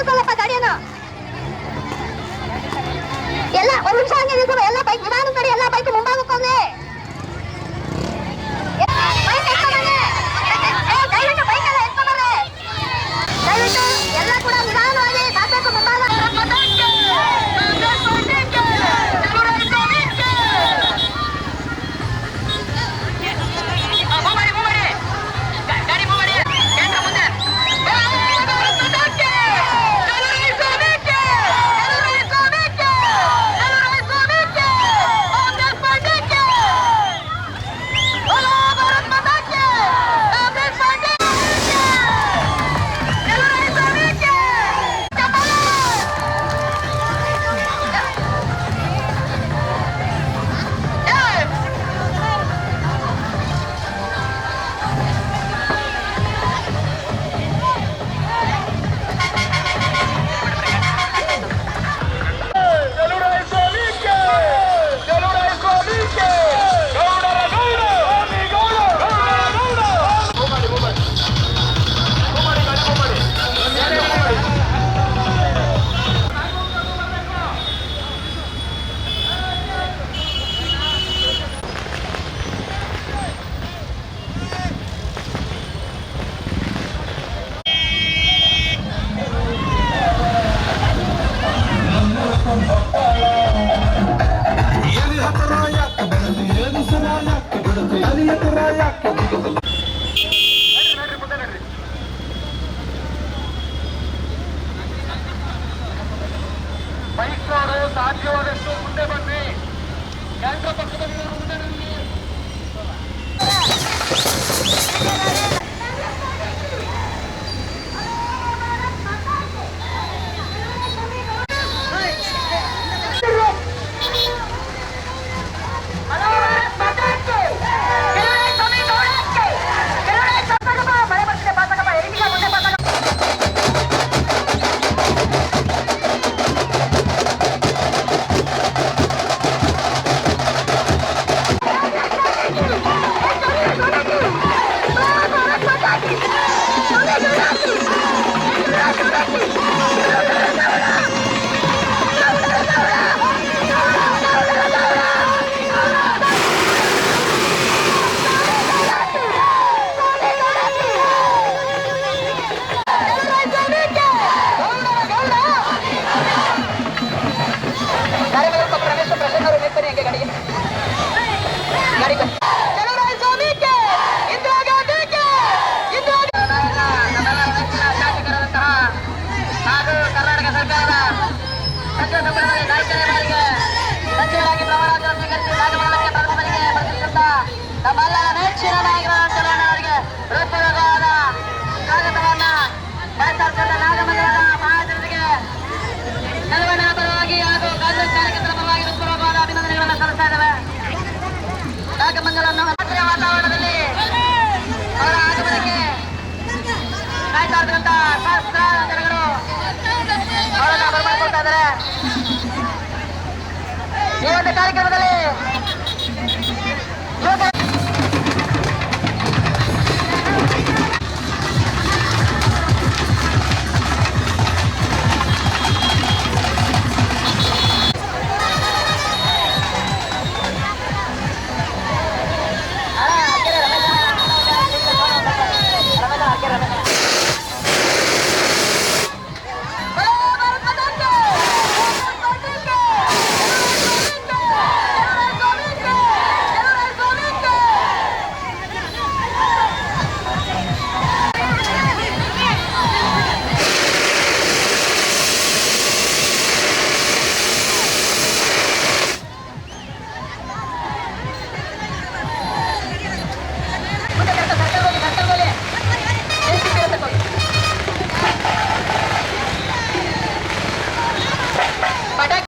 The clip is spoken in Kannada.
ನಿಲ್ಕೊಳ್ಳಪ್ಪ ಗಾಡಿಯನ್ನ. ಎಲ್ಲ ಒಂದು ನಿಮಿಷ ಹಂಗೆ ನಿಲ್ಕೊ. ಎಲ್ಲ ಬೈಕ್ ನಿಧಾನ ಕಡೆ, ಎಲ್ಲ ಬೈಕ್ ಮುಂಭಾಗಕ್ಕೆ ಹೋಗ್ಲಿ. ದಯವಿಟ್ಟು ಬೈಕ್ ಎಲ್ಲ ಎತ್ಕೊಂಡ್ರೆ ದಯವಿಟ್ಟು ಎಲ್ಲ ಕೂಡ ನಿಧಾನವಾಗಿ ಸಾಕಬೇಕು ಮುಂಭಾಗ. ಬೈಕ್ನವರು ಸಾಧ್ಯವಾದಷ್ಟು ಮುಂದೆ ಬನ್ನಿ. ಕ್ಯಾಂಟ್ರ ಪಕ್ಕದಲ್ಲಿ ಮುಂದೆ ಬನ್ನಿ. ನಮ್ಮೆಲ್ಲರ ನೆಚ್ಚಿನ ನಾಯಕರಾಗಿರುವಂತವರಿಗೆ ಹೃತ್ಪೂರ್ವಕವಾದ ಸ್ವಾಗತವನ್ನ ಬಯಸುತ್ತಿದ್ದ ನಾಗಮಂಗಲದ ಮಹಾಜನರಿಗೆ ನೆಲವಣ್ಣನ ಪರವಾಗಿ ಹಾಗೂ ಕಾಂಗ್ರೆಸ್ ಕಾರ್ಯಕರ್ತರ ಪರವಾಗಿ ಹೃತ್ಪೂರ್ವಕವಾದ ಅಭಿನಂದನೆಗಳನ್ನು ಸಲ್ಲಿಸ್ತಾ ಇದ್ದೇವೆ. ನಾಗಮಂಗಲವನ್ನು ಹತ್ತಿರ ವಾತಾವರಣದಲ್ಲಿ ಅವರ ಆಗಮನಕ್ಕೆ ಕಾಯ್ತಾ ಇರ್ತಕ್ಕಂಥ ಸಹಸ್ರಾರು ಜನಗಳು ಅವರನ್ನು ಬರಮಾಡಿಕೊಳ್ತಾ ಇದ್ದಾರೆ. ಈ ಒಂದು ಕಾರ್ಯಕ್ರಮದಲ್ಲಿ